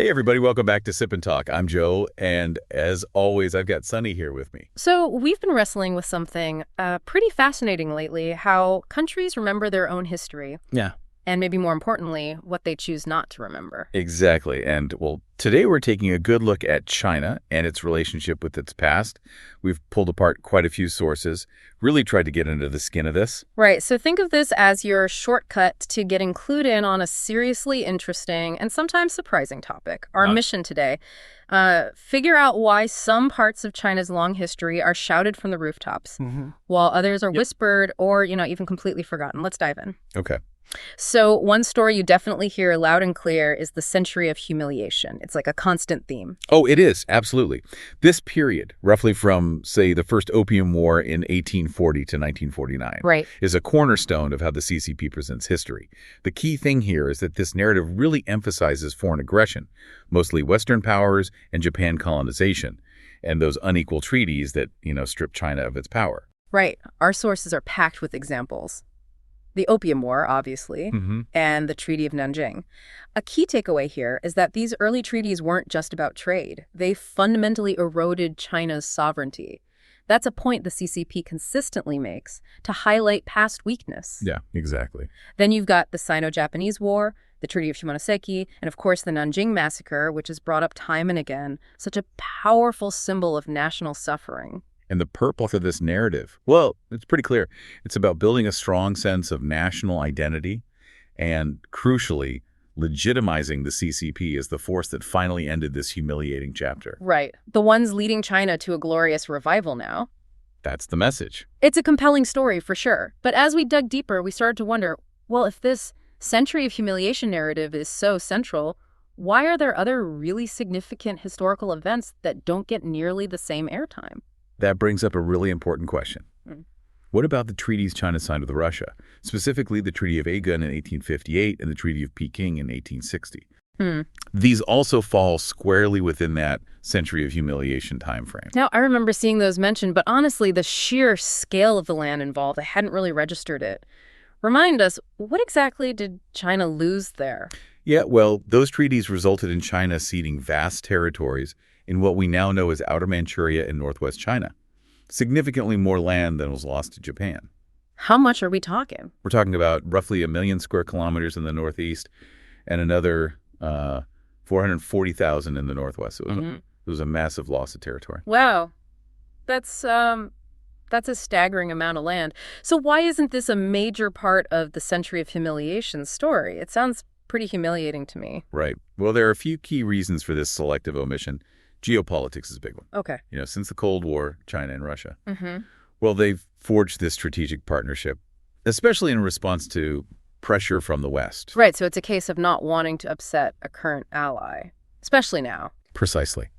Hey, everybody. Welcome back to Sip and Talk. I'm Joe, and as always, I've got Sunny here with me. So we've been wrestling with something pretty fascinating lately, how countries remember their own history. Yeah. And maybe more importantly, what they choose not to remember. Exactly. And, well, today we're taking a good look at China and its relationship with its past. We've pulled apart quite a few sources, really tried to get into the skin of this. Right. So think of this as your shortcut to getting clued in on a seriously interesting and sometimes surprising topic. Our mission today, figure out why some parts of China's long history are shouted from the rooftops, while others are whispered or, even completely forgotten. Let's dive in. Okay. So one story you definitely hear loud and clear is the century of humiliation. It's like a constant theme. Oh, it is. Absolutely. This period, roughly from, say, the first Opium War in 1840 to 1949, Right. is a cornerstone of how the CCP presents history. The key thing here is that this narrative really emphasizes foreign aggression, mostly Western powers and Japan colonization, and those unequal treaties that, strip China of its power. Right. Our sources are packed with examples. The Opium War, obviously, and the Treaty of Nanjing. A key takeaway here is that these early treaties weren't just about trade. They fundamentally eroded China's sovereignty. That's a point the CCP consistently makes to highlight past weakness. Yeah, exactly. Then you've got the Sino-Japanese War, the Treaty of Shimonoseki, and of course the Nanjing Massacre, which is brought up time and again, such a powerful symbol of national suffering. And the purpose of this narrative, well, it's pretty clear. It's about building a strong sense of national identity and, crucially, legitimizing the CCP as the force that finally ended this humiliating chapter. Right. The ones leading China to a glorious revival now. That's the message. It's a compelling story, for sure. But as we dug deeper, we started to wonder, well, if this century of humiliation narrative is so central, why are there other really significant historical events that don't get nearly the same airtime? That brings up a really important question. What about the treaties China signed with Russia, specifically the Treaty of Agun in 1858 and the Treaty of Peking in 1860? These also fall squarely within that century of humiliation timeframe. Now, I remember seeing those mentioned, but honestly, the sheer scale of the land involved, I hadn't really registered it. Remind us, what exactly did China lose there? Yeah, well, those treaties resulted in China ceding vast territories in what we now know as Outer Manchuria and northwest China. Significantly more land than was lost to Japan. How much are we talking? We're talking about roughly 1 million square kilometers in the northeast and another 440,000 in the northwest. It was a massive loss of territory. Wow. That's a staggering amount of land. So why isn't this a major part of the century of humiliation story? It sounds pretty humiliating to me. Right. Well, there are a few key reasons for this selective omission. Geopolitics is a big one. Okay. Since the Cold War, China and Russia. Well, they've forged this strategic partnership, especially in response to pressure from the West. Right, so it's a case of not wanting to upset a current ally, especially now. Precisely.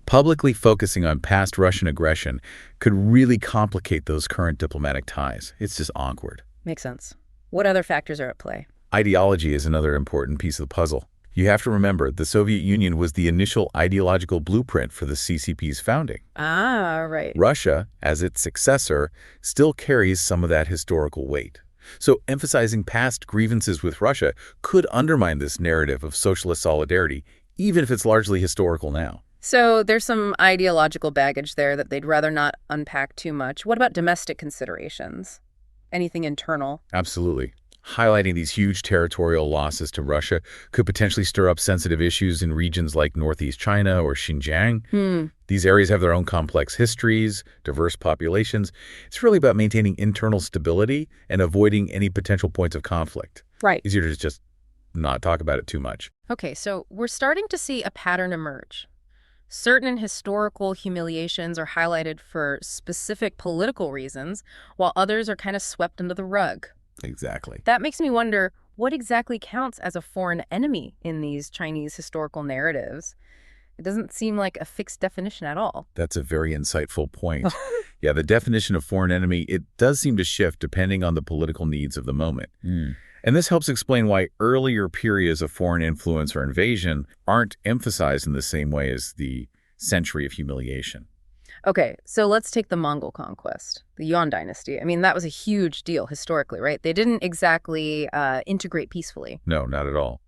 Publicly focusing on past Russian aggression could really complicate those current diplomatic ties. It's just awkward. Makes sense. What other factors are at play? Ideology is another important piece of the puzzle. You have to remember, the Soviet Union was the initial ideological blueprint for the CCP's founding. Ah, right. Russia, as its successor, still carries some of that historical weight. So emphasizing past grievances with Russia could undermine this narrative of socialist solidarity, even if it's largely historical now. So there's some ideological baggage there that they'd rather not unpack too much. What about domestic considerations? Anything internal? Absolutely. Highlighting these huge territorial losses to Russia could potentially stir up sensitive issues in regions like northeast China or Xinjiang. These areas have their own complex histories, diverse populations. It's really about maintaining internal stability and avoiding any potential points of conflict. Right. Easier to just not talk about it too much. Okay, so we're starting to see a pattern emerge. Certain historical humiliations are highlighted for specific political reasons, while others are kind of swept under the rug. Exactly. That makes me wonder, what exactly counts as a foreign enemy in these Chinese historical narratives? It doesn't seem like a fixed definition at all. That's a very insightful point. Yeah, the definition of foreign enemy, it does seem to shift depending on the political needs of the moment. And this helps explain why earlier periods of foreign influence or invasion aren't emphasized in the same way as the century of humiliation. Okay, so let's take the Mongol conquest, the Yuan dynasty. I mean, that was a huge deal historically, right? They didn't exactly integrate peacefully. No, not at all.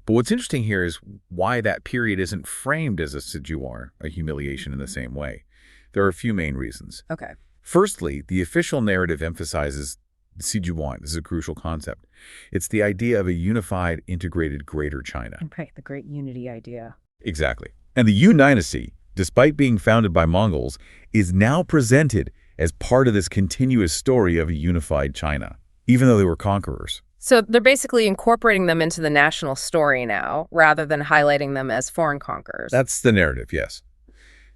But what's interesting here is why that period isn't framed as a Sijuan, a humiliation in the same way. There are a few main reasons. Okay. Firstly, the official narrative emphasizes Sijuan. This is a crucial concept. It's the idea of a unified, integrated Greater China. Right, the Great Unity idea. Exactly. And the Yun dynasty, despite being founded by Mongols, is now presented as part of this continuous story of a unified China, even though they were conquerors. So they're basically incorporating them into the national story now, rather than highlighting them as foreign conquerors. That's the narrative, yes.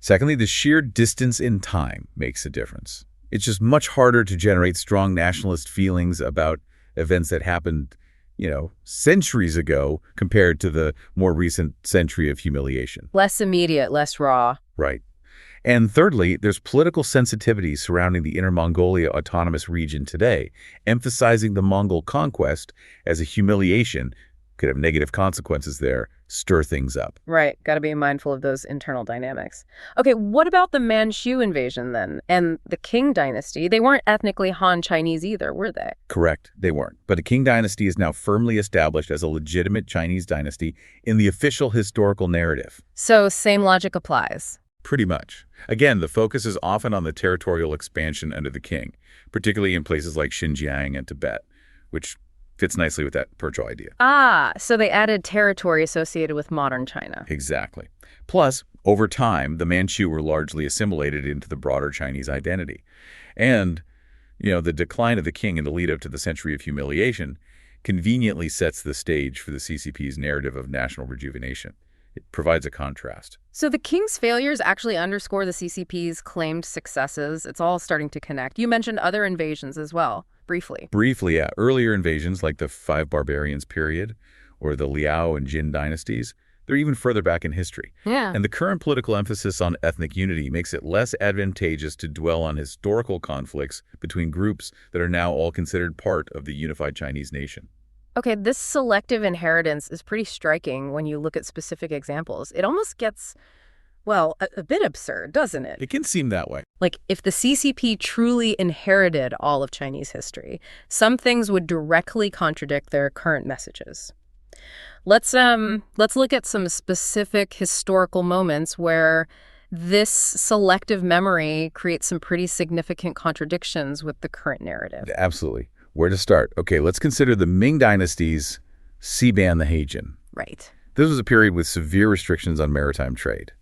Secondly, the sheer distance in time makes a difference. It's just much harder to generate strong nationalist feelings about events that happened, centuries ago compared to the more recent century of humiliation. Less immediate, less raw. Right. And thirdly, there's political sensitivity surrounding the Inner Mongolia Autonomous Region today, emphasizing the Mongol conquest as a humiliation, could have negative consequences there, stir things up. Right. Got to be mindful of those internal dynamics. Okay, what about the Manchu invasion then? And the Qing dynasty? They weren't ethnically Han Chinese either, were they? Correct, they weren't. But the Qing dynasty is now firmly established as a legitimate Chinese dynasty in the official historical narrative. So same logic applies. Pretty much. Again, the focus is often on the territorial expansion under the Qing, particularly in places like Xinjiang and Tibet, which fits nicely with that Persian idea. Ah, so they added territory associated with modern China. Exactly. Plus, over time, the Manchu were largely assimilated into the broader Chinese identity. And, the decline of the Qing in the lead-up to the century of humiliation conveniently sets the stage for the CCP's narrative of national rejuvenation. It provides a contrast. So the Qing's failures actually underscore the CCP's claimed successes. It's all starting to connect. You mentioned other invasions as well, briefly. Briefly, yeah. Earlier invasions like the Five Barbarians period or the Liao and Jin dynasties, they're even further back in history. Yeah. And the current political emphasis on ethnic unity makes it less advantageous to dwell on historical conflicts between groups that are now all considered part of the unified Chinese nation. Okay, this selective inheritance is pretty striking when you look at specific examples. It almost gets, a bit absurd, doesn't it? It can seem that way. Like, if the CCP truly inherited all of Chinese history, some things would directly contradict their current messages. Let's look at some specific historical moments where this selective memory creates some pretty significant contradictions with the current narrative. Absolutely. Where to start? Okay, let's consider the Ming Dynasty's Siban the Heijin. Right. This was a period with severe restrictions on maritime trade,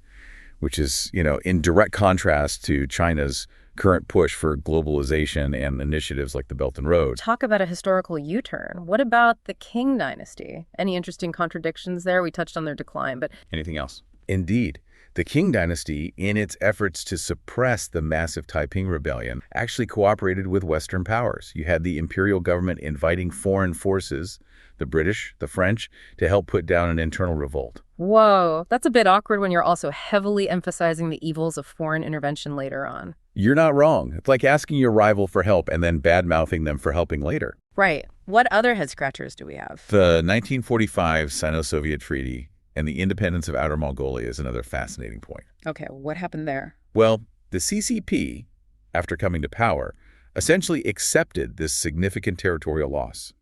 which is, in direct contrast to China's current push for globalization and initiatives like the Belt and Road. Talk about a historical U-turn. What about the Qing dynasty? Any interesting contradictions there? We touched on their decline, but... Anything else? Indeed. The Qing dynasty, in its efforts to suppress the massive Taiping rebellion, actually cooperated with Western powers. You had the imperial government inviting foreign forces, the British, the French, to help put down an internal revolt. Whoa, that's a bit awkward when you're also heavily emphasizing the evils of foreign intervention later on. You're not wrong. It's like asking your rival for help and then bad-mouthing them for helping later. Right. What other head-scratchers do we have? The 1945 Sino-Soviet Treaty and the independence of Outer Mongolia is another fascinating point. Okay, what happened there? Well, the CCP, after coming to power, essentially accepted this significant territorial loss.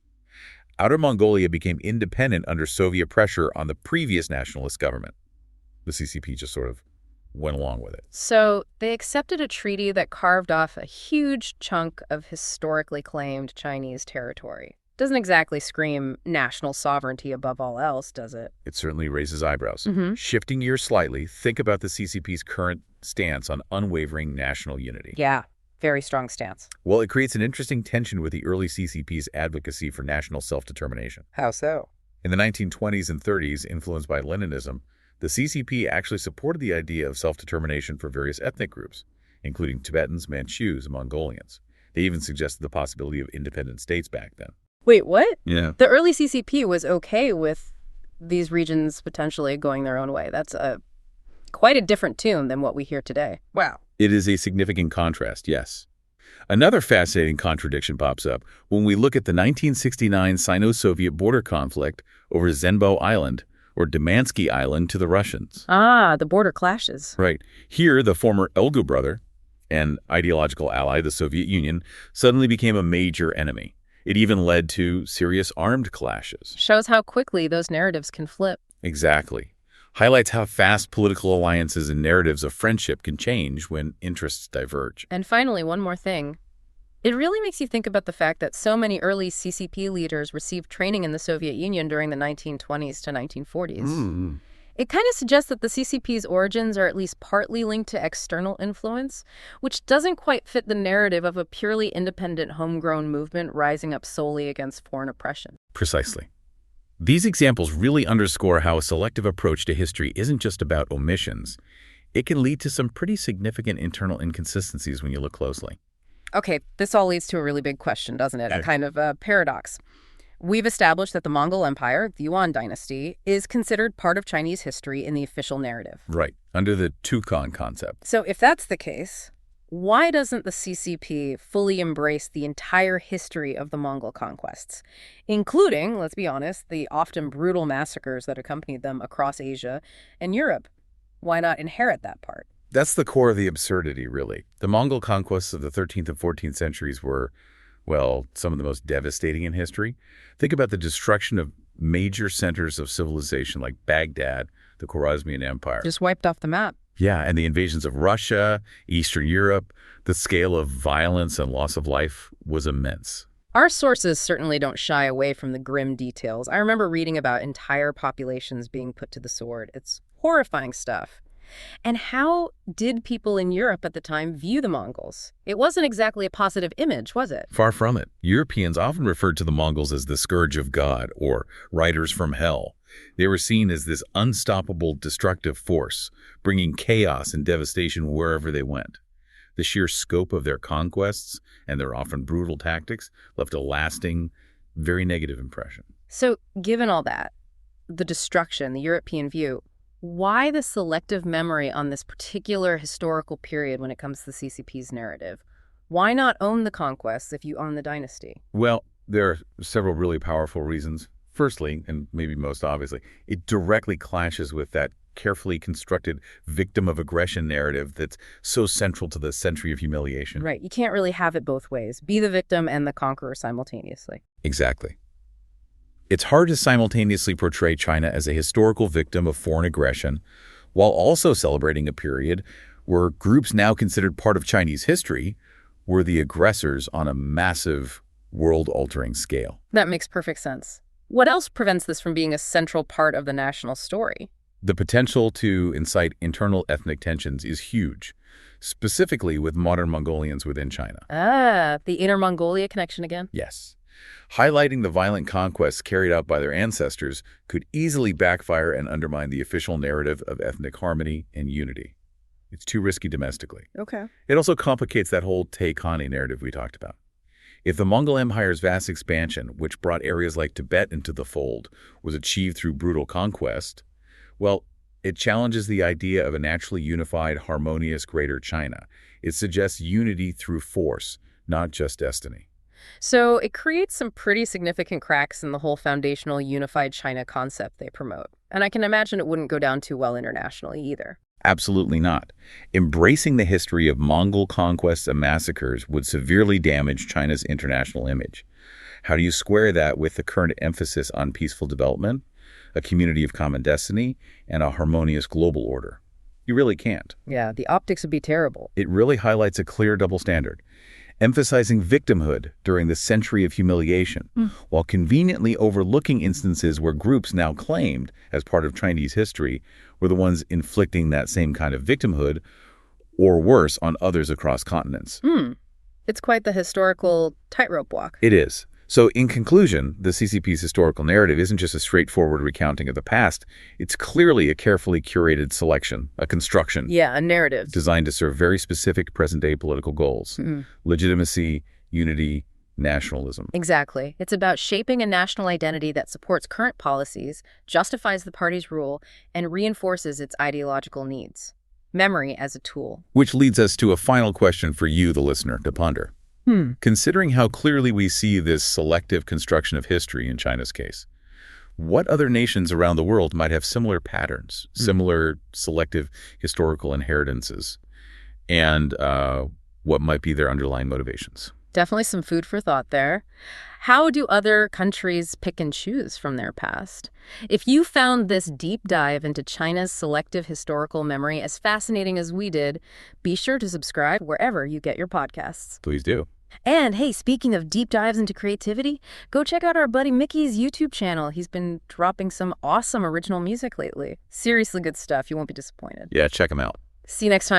Outer Mongolia became independent under Soviet pressure on the previous nationalist government. The CCP just sort of went along with it. So they accepted a treaty that carved off a huge chunk of historically claimed Chinese territory. Doesn't exactly scream national sovereignty above all else, does it? It certainly raises eyebrows. Mm-hmm. Shifting gears slightly, think about the CCP's current stance on unwavering national unity. Yeah, very strong stance. Well, it creates an interesting tension with the early CCP's advocacy for national self-determination. How so? In the 1920s and 30s, influenced by Leninism, the CCP actually supported the idea of self-determination for various ethnic groups, including Tibetans, Manchus, and Mongolians. They even suggested the possibility of independent states back then. Wait, what? Yeah. The early CCP was okay with these regions potentially going their own way. That's quite a different tune than what we hear today. Wow. It is a significant contrast, yes. Another fascinating contradiction pops up when we look at the 1969 Sino-Soviet border conflict over Zhenbo Island, or Damansky Island to the Russians. Ah, the border clashes. Right. Here, the former Elgu brother, an ideological ally, the Soviet Union, suddenly became a major enemy. It even led to serious armed clashes. Shows how quickly those narratives can flip. Exactly. Highlights how fast political alliances and narratives of friendship can change when interests diverge. And finally, one more thing. It really makes you think about the fact that so many early CCP leaders received training in the Soviet Union during the 1920s to 1940s. It kind of suggests that the CCP's origins are at least partly linked to external influence, which doesn't quite fit the narrative of a purely independent homegrown movement rising up solely against foreign oppression. Precisely. These examples really underscore how a selective approach to history isn't just about omissions. It can lead to some pretty significant internal inconsistencies when you look closely. Okay, this all leads to a really big question, doesn't it? A kind of a paradox. We've established that the Mongol Empire, the Yuan dynasty, is considered part of Chinese history in the official narrative. Right, under the Tukon concept. So if that's the case, why doesn't the CCP fully embrace the entire history of the Mongol conquests, including, let's be honest, the often brutal massacres that accompanied them across Asia and Europe? Why not inherit that part? That's the core of the absurdity, really. The Mongol conquests of the 13th and 14th centuries were, well, some of the most devastating in history. Think about the destruction of major centers of civilization like Baghdad, the Khwarezmian Empire. Just wiped off the map. Yeah, and the invasions of Russia, Eastern Europe, the scale of violence and loss of life was immense. Our sources certainly don't shy away from the grim details. I remember reading about entire populations being put to the sword. It's horrifying stuff. And how did people in Europe at the time view the Mongols? It wasn't exactly a positive image, was it? Far from it. Europeans often referred to the Mongols as the scourge of God or riders from hell. They were seen as this unstoppable destructive force, bringing chaos and devastation wherever they went. The sheer scope of their conquests and their often brutal tactics left a lasting, very negative impression. So, given all that, the destruction, the European view, why the selective memory on this particular historical period when it comes to the CCP's narrative? Why not own the conquests if you own the dynasty? Well, there are several really powerful reasons. Firstly, and maybe most obviously, it directly clashes with that carefully constructed victim of aggression narrative that's so central to the century of humiliation. Right. You can't really have it both ways. Be the victim and the conqueror simultaneously. Exactly. It's hard to simultaneously portray China as a historical victim of foreign aggression while also celebrating a period where groups now considered part of Chinese history were the aggressors on a massive, world-altering scale. That makes perfect sense. What else prevents this from being a central part of the national story? The potential to incite internal ethnic tensions is huge, specifically with modern Mongolians within China. Ah, the Inner Mongolia connection again? Yes. Highlighting the violent conquests carried out by their ancestors could easily backfire and undermine the official narrative of ethnic harmony and unity. It's too risky domestically. Okay. It also complicates that whole Tay-Khani narrative we talked about. If the Mongol Empire's vast expansion, which brought areas like Tibet into the fold, was achieved through brutal conquest, well, it challenges the idea of a naturally unified, harmonious Greater China. It suggests unity through force, not just destiny. So it creates some pretty significant cracks in the whole foundational unified China concept they promote. And I can imagine it wouldn't go down too well internationally either. Absolutely not. Embracing the history of Mongol conquests and massacres would severely damage China's international image. How do you square that with the current emphasis on peaceful development, a community of common destiny, and a harmonious global order? You really can't. Yeah, the optics would be terrible. It really highlights a clear double standard, emphasizing victimhood during the century of humiliation, while conveniently overlooking instances where groups now claimed, as part of Chinese history, were the ones inflicting that same kind of victimhood, or worse, on others across continents. It's quite the historical tightrope walk. It is. So in conclusion, the CCP's historical narrative isn't just a straightforward recounting of the past. It's clearly a carefully curated selection, a construction. Yeah, a narrative. Designed to serve very specific present-day political goals. Legitimacy, unity, nationalism. Exactly. It's about shaping a national identity that supports current policies, justifies the party's rule, and reinforces its ideological needs. Memory as a tool. Which leads us to a final question for you, the listener, to ponder. Considering how clearly we see this selective construction of history in China's case, what other nations around the world might have similar patterns, similar selective historical inheritances, and what might be their underlying motivations? Definitely some food for thought there. How do other countries pick and choose from their past? If you found this deep dive into China's selective historical memory as fascinating as we did, be sure to subscribe wherever you get your podcasts. Please do. And hey, speaking of deep dives into creativity, go check out our buddy Mickey's YouTube channel. He's been dropping some awesome original music lately. Seriously good stuff. You won't be disappointed. Yeah, check them out. See you next time.